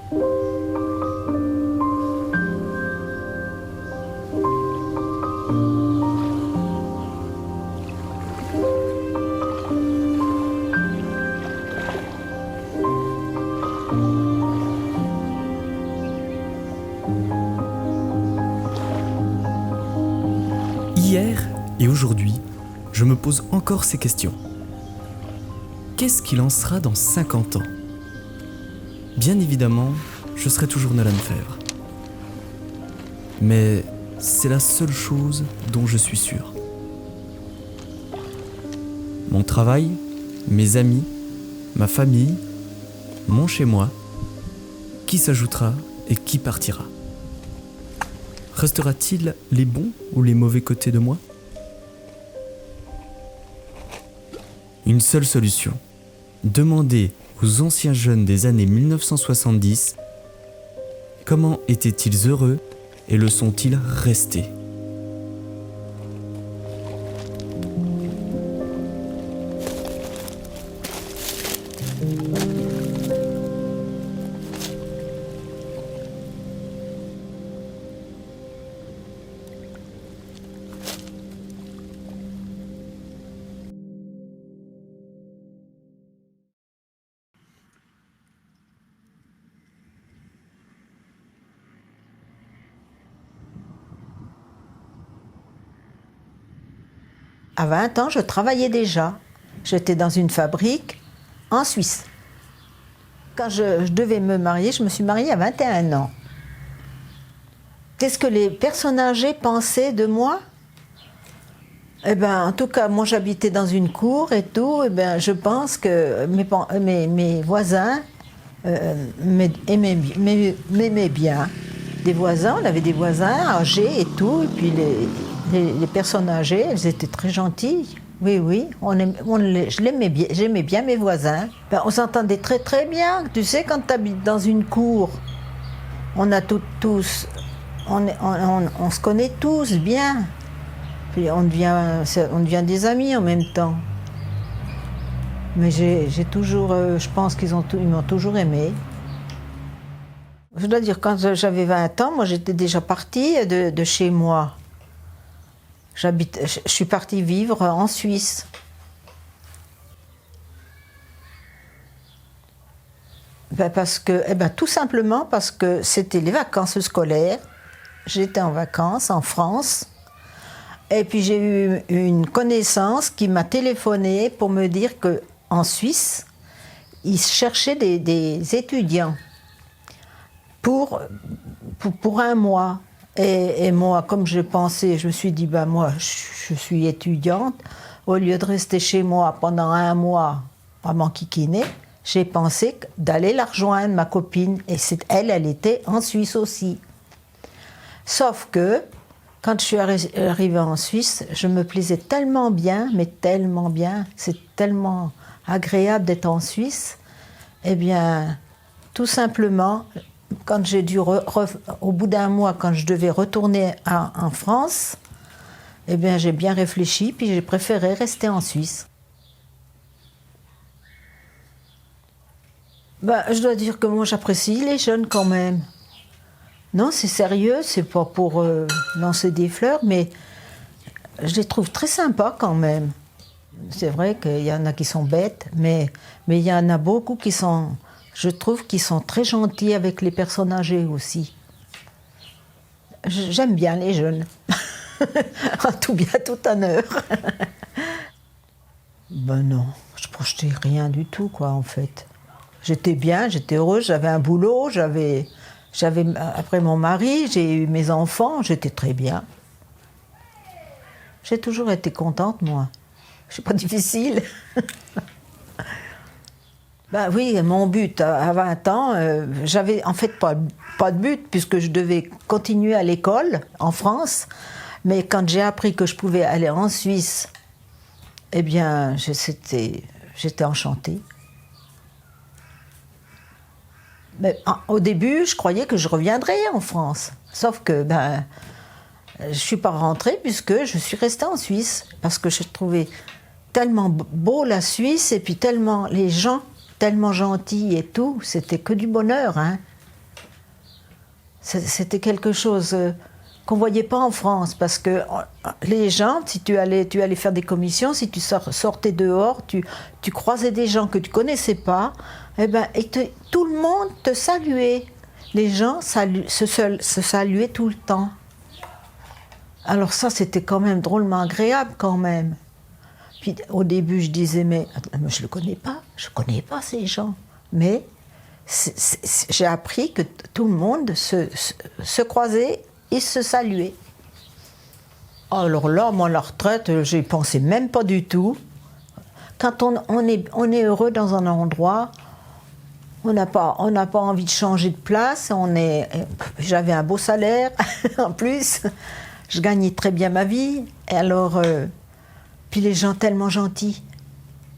Hier et aujourd'hui, je me pose encore ces questions. Qu'est-ce qu'il en sera dans 50 ans ? Bien évidemment, je serai toujours Nolan Fèvre. Mais c'est la seule chose dont je suis sûr. Mon travail, mes amis, ma famille, mon chez-moi, qui s'ajoutera et qui partira ? Restera-t-il les bons ou les mauvais côtés de moi ? Une seule solution. Demander aux anciens jeunes des années 1970 comment étaient-ils heureux et le sont-ils restés ? À 20 ans, je travaillais déjà. J'étais dans une fabrique en Suisse. Quand je devais me marier, je me suis mariée à 21 ans. Qu'est-ce que les personnes âgées pensaient de moi ? Eh ben, en tout cas, moi j'habitais dans une cour et tout. Eh ben, je pense que mes voisins m'aimaient bien. Des voisins, on avait des voisins âgés et tout. Et puis les personnes âgées, elles étaient très gentilles. Oui, j'aimais bien mes voisins. Ben, on s'entendait très très bien. Tu sais, quand tu habites dans une cour, on a tous, on se connaît tous bien. Puis on devient des amis en même temps. Mais j'ai toujours, je pense qu'ils m'ont toujours aimé. Je dois dire, quand j'avais 20 ans, moi j'étais déjà partie de chez moi. Je suis partie vivre en Suisse. Tout simplement parce que c'était les vacances scolaires. J'étais en vacances en France. Et puis j'ai eu une connaissance qui m'a téléphoné pour me dire qu'en Suisse, ils cherchaient des étudiants pour un mois. Et moi, comme je pensais, je me suis dit, moi, je suis étudiante. Au lieu de rester chez moi pendant un mois à m'enquiquiner, j'ai pensé d'aller la rejoindre, ma copine. Et elle était en Suisse aussi. Sauf que, quand je suis arrivée en Suisse, je me plaisais tellement bien, mais tellement bien. C'est tellement agréable d'être en Suisse. Eh bien, tout simplement, quand j'ai dû, au bout d'un mois, quand je devais retourner en France, eh bien, j'ai bien réfléchi, puis j'ai préféré rester en Suisse. Je dois dire que moi, j'apprécie les jeunes quand même. Non, c'est sérieux, c'est pas pour lancer des fleurs, mais je les trouve très sympas quand même. C'est vrai qu'il y en a qui sont bêtes, mais il y en a beaucoup qui sont, je trouve, qui sont très gentils avec les personnes âgées aussi. J'aime bien les jeunes. En tout bien, tout honneur. Non, je projetais rien du tout, quoi, en fait. J'étais bien, j'étais heureuse, j'avais un boulot, après mon mari, j'ai eu mes enfants, j'étais très bien. J'ai toujours été contente, moi. C'est pas difficile. Oui, mon but à 20 ans, j'avais en fait pas de but puisque je devais continuer à l'école en France. Mais quand j'ai appris que je pouvais aller en Suisse, eh bien, j'étais enchantée. Mais au début, je croyais que je reviendrais en France. Sauf que je ne suis pas rentrée puisque je suis restée en Suisse. Parce que je trouvais tellement beau la Suisse et puis tellement les gens, tellement gentils et tout. C'était que du bonheur, hein. C'était quelque chose qu'on ne voyait pas en France, parce que les gens, si tu allais faire des commissions, si tu sortais dehors, tu croisais des gens que tu ne connaissais pas, tout le monde te saluait. Les gens se saluaient tout le temps. Alors ça, c'était quand même drôlement agréable quand même. Puis au début, je disais, mais je ne connais pas ces gens. Mais j'ai appris que tout le monde se croisait et se saluait. Alors là, moi, la retraite, j'y pensais même pas du tout. Quand on est heureux dans un endroit, on n'a pas envie de changer de place. J'avais un beau salaire, en plus. Je gagnais très bien ma vie. Et alors, puis les gens tellement gentils.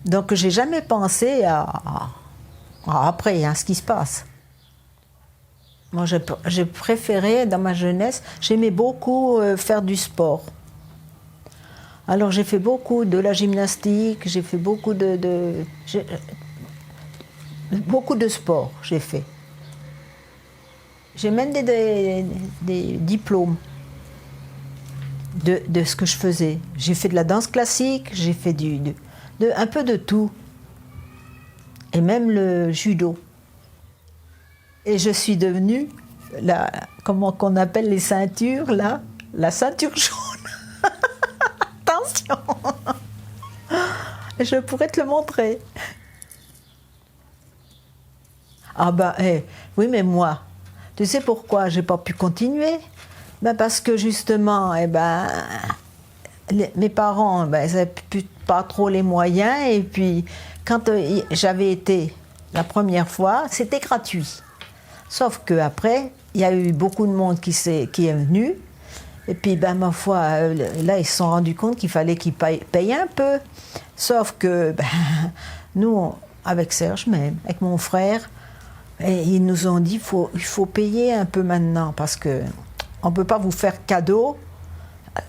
Donc, j'ai jamais pensé après, ce qui se passe. Moi, j'ai préféré, dans ma jeunesse, j'aimais beaucoup faire du sport. Alors, j'ai fait beaucoup de la gymnastique, j'ai fait beaucoup beaucoup de sport, j'ai fait. J'ai même des diplômes de ce que je faisais. J'ai fait de la danse classique, j'ai fait un peu de tout. Et même le judo. Et je suis devenue, comment qu'on appelle les ceintures, là, la ceinture jaune. Attention. Je pourrais te le montrer. Ah oui, mais moi, tu sais pourquoi j'ai pas pu continuer? Parce que justement, mes parents, ils n'avaient pas trop les moyens. Et puis, quand j'avais été la première fois, c'était gratuit. Sauf qu'après, il y a eu beaucoup de monde qui est venu. Et puis, ma foi, là, ils se sont rendus compte qu'il fallait qu'ils payent un peu. Sauf que nous, avec Serge même, avec mon frère, ils nous ont dit il faut payer un peu maintenant, parce qu'on ne peut pas vous faire cadeau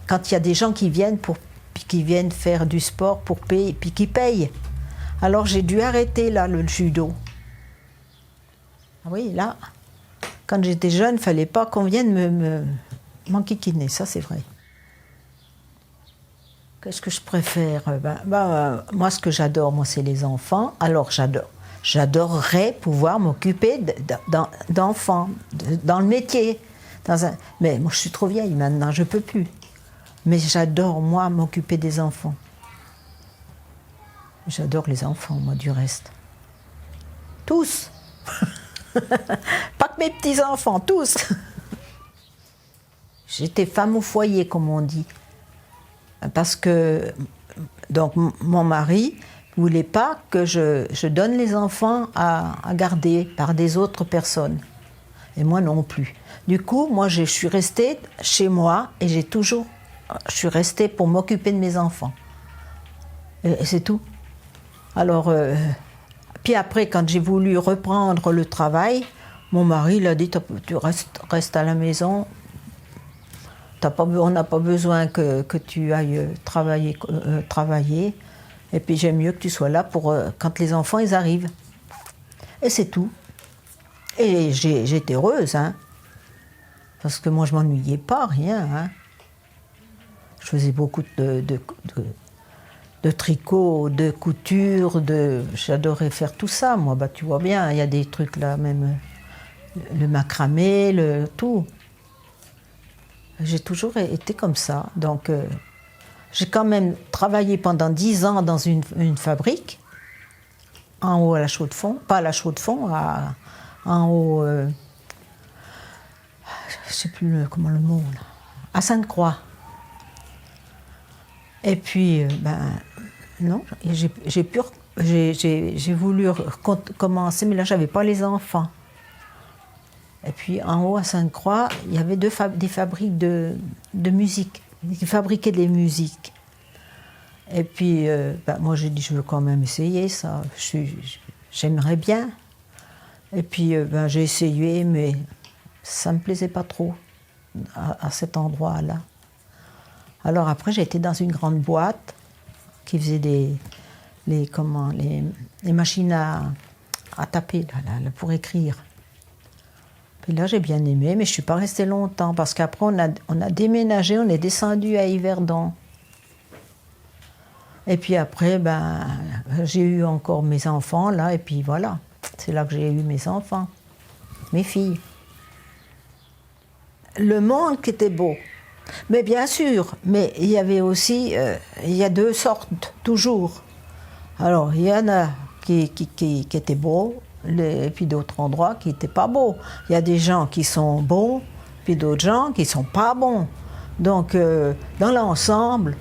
quand il y a des gens qui viennent faire du sport pour payer, puis qui payent. Alors j'ai dû arrêter là le judo. Ah oui, là, quand j'étais jeune, il ne fallait pas qu'on vienne m'enquiquiner, ça c'est vrai. Qu'est-ce que je préfère? Moi, ce que j'adore, c'est les enfants. Alors j'adorerais pouvoir m'occuper d'enfants, dans le métier. Mais moi, je suis trop vieille maintenant, je ne peux plus. Mais j'adore, moi, m'occuper des enfants. J'adore les enfants, moi, du reste. Tous. Pas que mes petits-enfants, tous. J'étais femme au foyer, comme on dit. Parce que donc, mon mari ne voulait pas que je donne les enfants à garder par des autres personnes. Et moi non plus. Du coup, moi, je suis restée chez moi et je suis restée pour m'occuper de mes enfants. Et c'est tout. Alors, puis après, quand j'ai voulu reprendre le travail, mon mari il a dit tu restes à la maison. On n'a pas besoin que tu ailles travailler. Et puis j'aime mieux que tu sois là pour quand les enfants ils arrivent. Et c'est tout. Et j'étais heureuse, hein. Parce que moi je m'ennuyais pas, rien. Hein. Je faisais beaucoup de tricot, de couture, j'adorais faire tout ça. Moi, tu vois bien, il y a des trucs là, même le macramé, tout. J'ai toujours été comme ça. Donc, j'ai quand même travaillé pendant 10 ans dans une fabrique, en haut à la Chaux-de-Fonds, pas à la Chaux-de-Fonds, en haut, je ne sais plus comment le mot, là, à Sainte-Croix. Et puis, non, j'ai voulu commencer, mais là, je n'avais pas les enfants. Et puis, en haut, à Sainte-Croix, il y avait des fabriques de musique, qui fabriquaient des musiques. Et puis, moi, j'ai dit, je veux quand même essayer ça. J'aimerais bien. Et puis, j'ai essayé, mais ça ne me plaisait pas trop, à cet endroit-là. Alors après, j'ai été dans une grande boîte qui faisait les machines à taper là, pour écrire. Puis là, j'ai bien aimé, mais je ne suis pas restée longtemps parce qu'après, on a déménagé, on est descendu à Yverdon. Et puis après, ben, j'ai eu encore mes enfants là, et puis voilà. C'est là que j'ai eu mes enfants, mes filles. Le monde qui était beau. Mais bien sûr, mais il y avait aussi, il y a deux sortes, toujours. Alors, il y en a qui étaient beaux, et puis d'autres endroits qui n'étaient pas beaux. Il y a des gens qui sont beaux, puis d'autres gens qui ne sont pas bons. Donc, dans l'ensemble,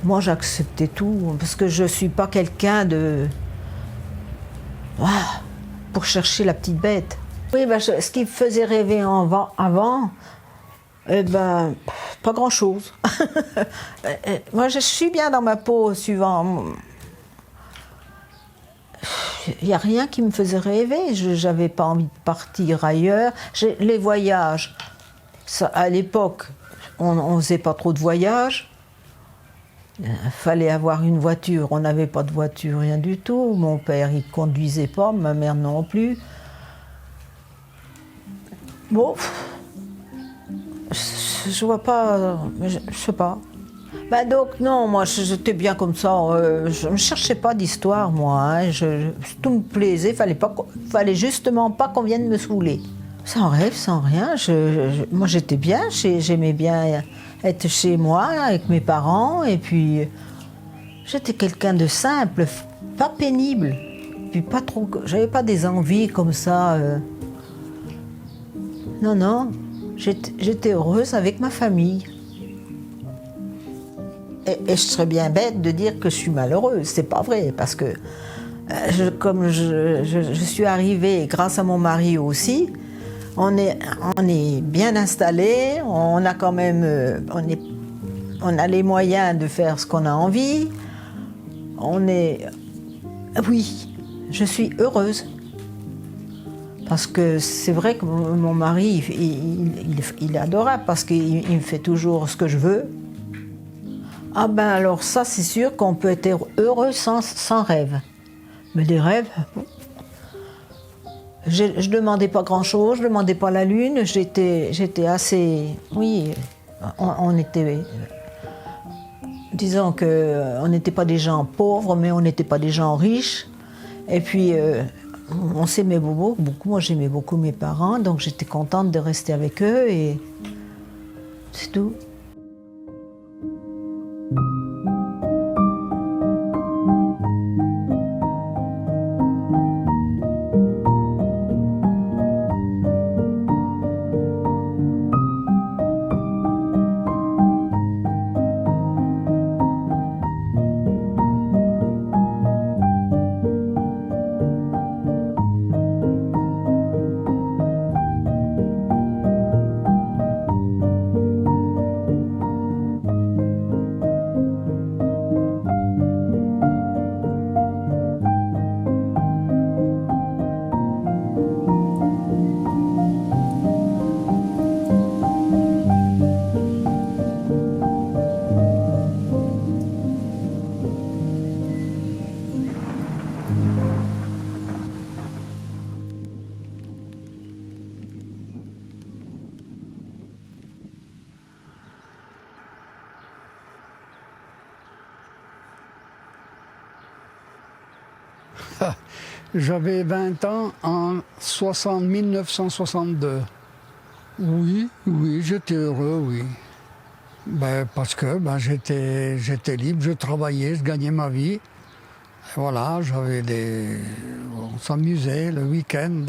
moi j'acceptais tout, parce que je ne suis pas quelqu'un de... Ah, pour chercher la petite bête. Oui, ben, ce qui me faisait rêver avant, eh ben, pas grand-chose. Moi, je suis bien dans ma peau, suivant. Il n'y a rien qui me faisait rêver. Je n'avais pas envie de partir ailleurs. Les voyages, ça, à l'époque, on ne faisait pas trop de voyages. Il fallait avoir une voiture. On n'avait pas de voiture, rien du tout. Mon père, il ne conduisait pas, ma mère non plus. Bon, je vois pas, je sais pas. Ben donc non, moi j'étais bien comme ça, je ne cherchais pas d'histoire moi, hein. Tout me plaisait, fallait justement pas qu'on vienne me saouler. Sans rêve, sans rien, moi j'étais bien, j'aimais bien être chez moi avec mes parents et puis j'étais quelqu'un de simple, pas pénible, puis pas trop, j'avais pas des envies comme ça. Non, j'étais heureuse avec ma famille. Et je serais bien bête de dire que je suis malheureuse, c'est pas vrai, parce que comme je suis arrivée grâce à mon mari aussi, on est bien installés, on a quand même, on a les moyens de faire ce qu'on a envie, oui, je suis heureuse. Parce que c'est vrai que mon mari, il est adorable parce qu'il me fait toujours ce que je veux. Ah ben alors ça, c'est sûr qu'on peut être heureux sans rêve. Mais des rêves, je demandais pas grand-chose, je demandais pas la lune, j'étais assez... Oui, on était... Disons qu'on n'était pas des gens pauvres, mais on n'était pas des gens riches. Et puis... on s'aimait beaucoup, moi j'aimais beaucoup mes parents, donc j'étais contente de rester avec eux et c'est tout. J'avais 20 ans en 1962. Oui, j'étais heureux, oui. Ben, parce que j'étais libre, je travaillais, je gagnais ma vie. Et voilà, on s'amusait le week-end.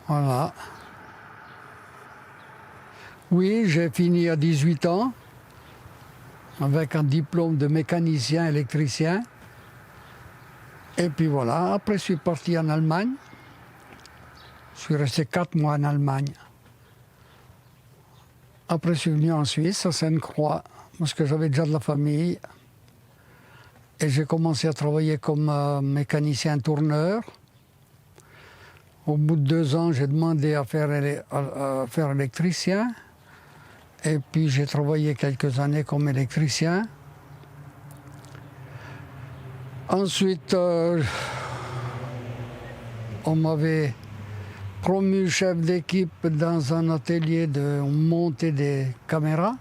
Voilà. Oui, j'ai fini à 18 ans avec un diplôme de mécanicien électricien. Et puis voilà, après je suis parti en Allemagne. Je suis resté 4 mois en Allemagne. Après je suis venu en Suisse, à Sainte-Croix, parce que j'avais déjà de la famille. Et j'ai commencé à travailler comme mécanicien tourneur. Au bout de 2 ans, j'ai demandé à faire électricien. Et puis j'ai travaillé quelques années comme électricien. Ensuite, on m'avait promu chef d'équipe dans un atelier de monter des caméras.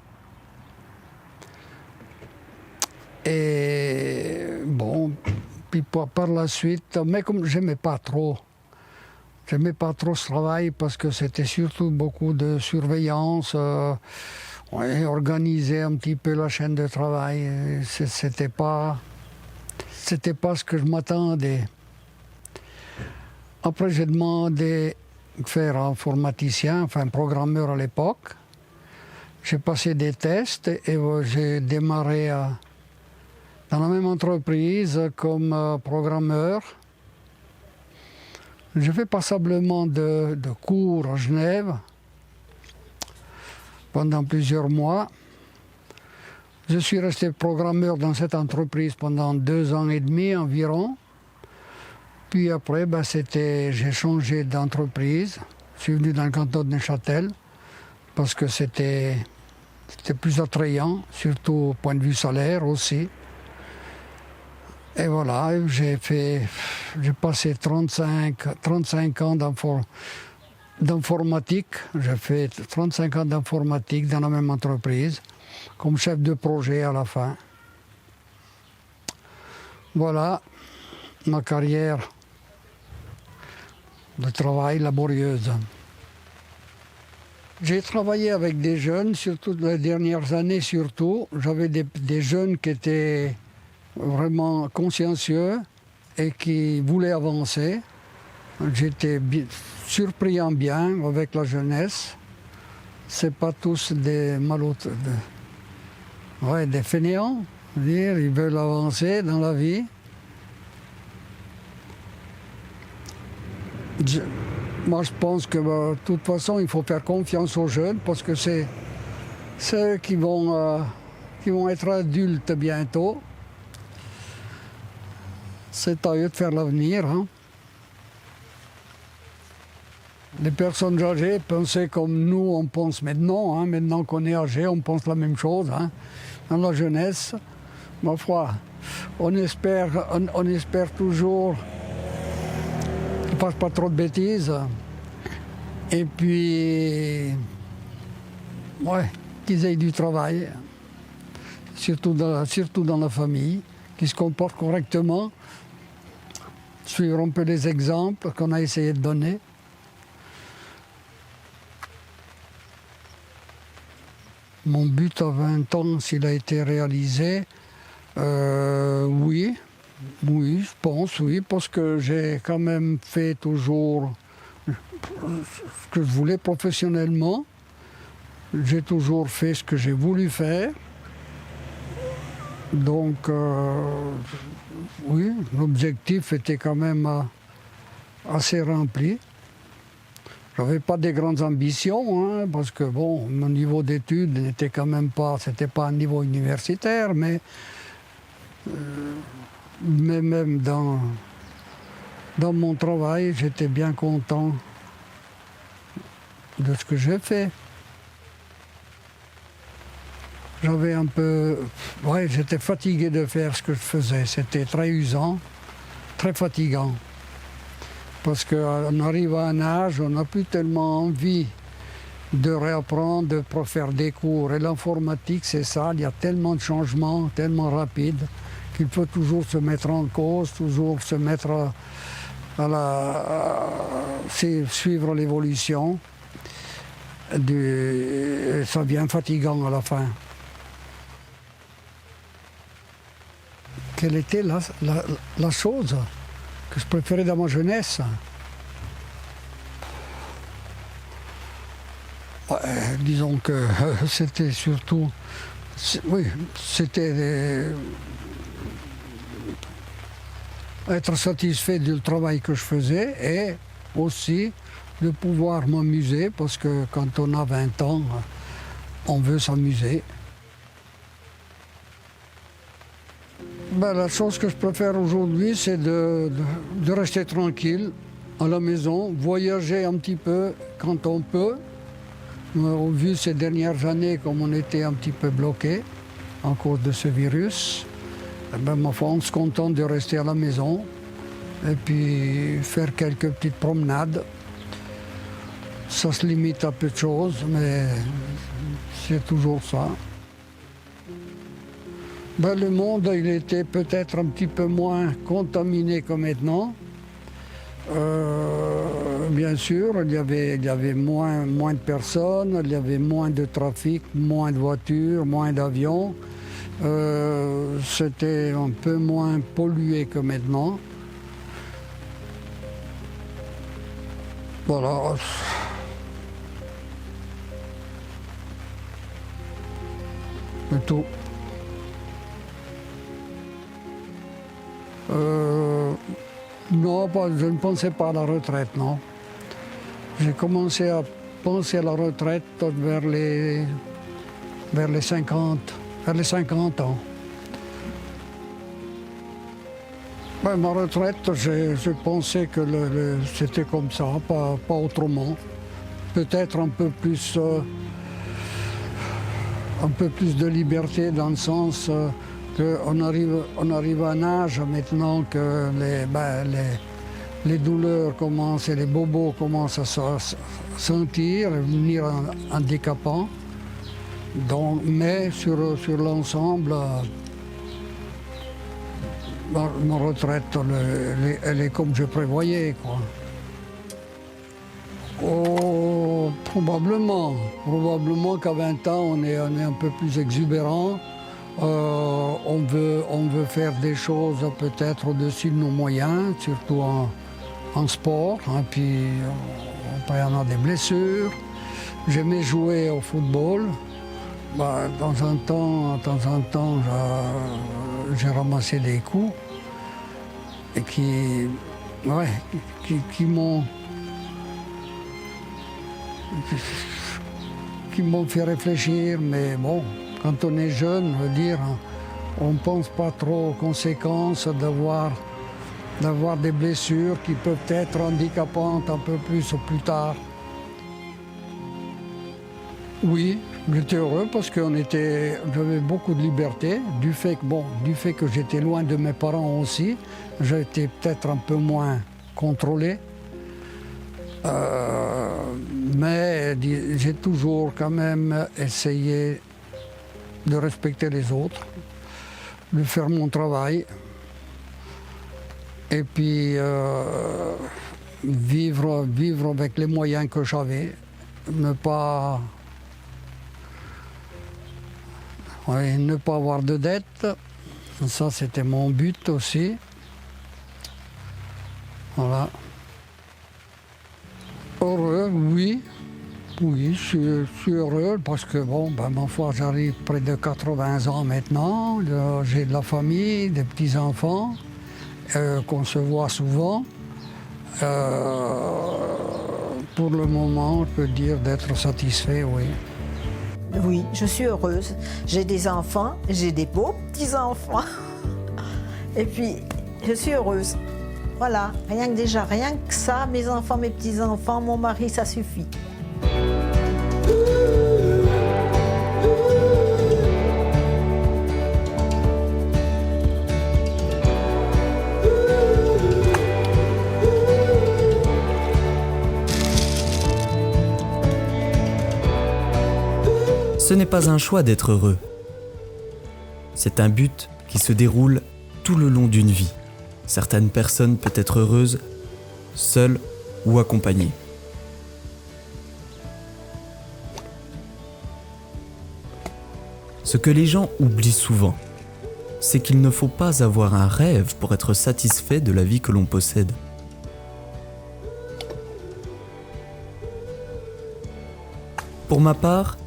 Et bon, puis par la suite, mais comme j'aimais pas trop ce travail parce que c'était surtout beaucoup de surveillance, organiser un petit peu la chaîne de travail. C'était pas ce que je m'attendais. Après, j'ai demandé de faire informaticien, enfin programmeur à l'époque. J'ai passé des tests et j'ai démarré dans la même entreprise comme programmeur. J'ai fait passablement de cours à Genève pendant plusieurs mois. Je suis resté programmeur dans cette entreprise pendant 2 ans et demi environ. Puis après, j'ai changé d'entreprise. Je suis venu dans le canton de Neuchâtel parce que c'était plus attrayant, surtout au point de vue salaire aussi. Et voilà, j'ai passé 35 ans d'informatique. J'ai fait 35 ans d'informatique dans la même entreprise, comme chef de projet à la fin. Voilà ma carrière de travail laborieuse. J'ai travaillé avec des jeunes, surtout les dernières années surtout. J'avais des jeunes qui étaient vraiment consciencieux et qui voulaient avancer. J'étais surpris en bien avec la jeunesse. C'est pas tous des des fainéants. Ils veulent avancer dans la vie. Moi, je pense que de toute façon, il faut faire confiance aux jeunes parce que c'est eux qui vont être adultes bientôt. C'est à eux de faire l'avenir. Hein. Les personnes âgées pensaient comme nous, on pense maintenant. Hein. Maintenant qu'on est âgé, on pense la même chose. Hein. Dans la jeunesse, ma foi, on espère toujours qu'ils ne fassent pas trop de bêtises. Et puis, qu'ils aient du travail, surtout dans la famille, qu'ils se comportent correctement, suivre un peu les exemples qu'on a essayé de donner. Mon but à 20 ans, s'il a été réalisé, oui, je pense, oui, parce que j'ai quand même fait toujours ce que je voulais professionnellement. J'ai toujours fait ce que j'ai voulu faire. Donc, oui, l'objectif était quand même assez rempli. Je n'avais pas de grandes ambitions, hein, parce que bon, mon niveau d'études n'était quand même pas, c'était pas un niveau universitaire, mais même dans mon travail, j'étais bien content de ce que j'ai fait. J'étais fatigué de faire ce que je faisais. C'était très usant, très fatigant. Parce qu'on arrive à un âge où on n'a plus tellement envie de réapprendre, de faire des cours. Et l'informatique, c'est ça, il y a tellement de changements, tellement rapides, qu'il faut toujours se mettre en cause, toujours se mettre suivre l'évolution. Ça devient fatigant à la fin. Quelle était la chose que je préférais dans ma jeunesse? Disons que c'était surtout... c'était être satisfait du travail que je faisais et aussi de pouvoir m'amuser, parce que quand on a 20 ans, on veut s'amuser. La chose que je préfère aujourd'hui, c'est de rester tranquille à la maison, voyager un petit peu quand on peut. Au vu ces dernières années, comme on était un petit peu bloqué à cause de ce virus, ma foi, on se contente de rester à la maison et puis faire quelques petites promenades. Ça se limite à peu de choses, mais c'est toujours ça. Ben, le monde, il était peut-être un petit peu moins contaminé que maintenant. Bien sûr, il y avait moins de personnes, il y avait moins de trafic, moins de voitures, moins d'avions. C'était un peu moins pollué que maintenant. Voilà. C'est tout. Non, je ne pensais pas à la retraite, non. J'ai commencé à penser à la retraite vers les 50 ans. Ben, ma retraite, je pensais que c'était comme ça, pas autrement. Peut-être un peu plus de liberté dans le sens qu'on arrive à un âge maintenant que les douleurs commencent et les bobos commencent à se sentir, devenir handicapants. Donc, mais sur l'ensemble, ma retraite, elle est comme je prévoyais, quoi. Oh, probablement qu'à 20 ans, on est un peu plus exubérant. On veut faire des choses peut-être au-dessus de nos moyens, surtout en sport. Hein, puis après, on a des blessures. J'aimais jouer au football. Bah, de temps en temps, j'ai ramassé des coups et qui m'ont fait réfléchir. Mais bon, quand on est jeune, je veux dire, on ne pense pas trop aux conséquences d'avoir des blessures qui peuvent être handicapantes un peu plus ou plus tard. Oui, j'étais heureux parce que j'avais beaucoup de liberté, du fait que j'étais loin de mes parents aussi, j'étais peut-être un peu moins contrôlé. Mais j'ai toujours quand même essayé de respecter les autres, de faire mon travail et puis vivre avec les moyens que j'avais, ne pas avoir de dettes. Ça, c'était mon but aussi. Voilà. Heureux, oui. Oui, je suis heureux parce que, ma foi, j'arrive près de 80 ans maintenant. J'ai de la famille, des petits-enfants, qu'on se voit souvent. Pour le moment, je peux dire d'être satisfait, oui. Oui, je suis heureuse. J'ai des enfants, j'ai des beaux petits-enfants. Et puis, je suis heureuse. Voilà, rien que ça, mes enfants, mes petits-enfants, mon mari, ça suffit. Ce n'est pas un choix d'être heureux. C'est un but qui se déroule tout le long d'une vie. Certaines personnes peuvent être heureuses, seules ou accompagnées. Ce que les gens oublient souvent, c'est qu'il ne faut pas avoir un rêve pour être satisfait de la vie que l'on possède. Pour ma part,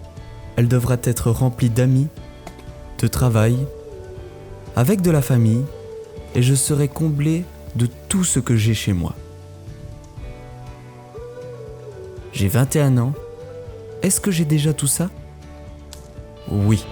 elle devra être remplie d'amis, de travail, avec de la famille, et je serai comblé de tout ce que j'ai chez moi. J'ai 21 ans. Est-ce que j'ai déjà tout ça ? Oui.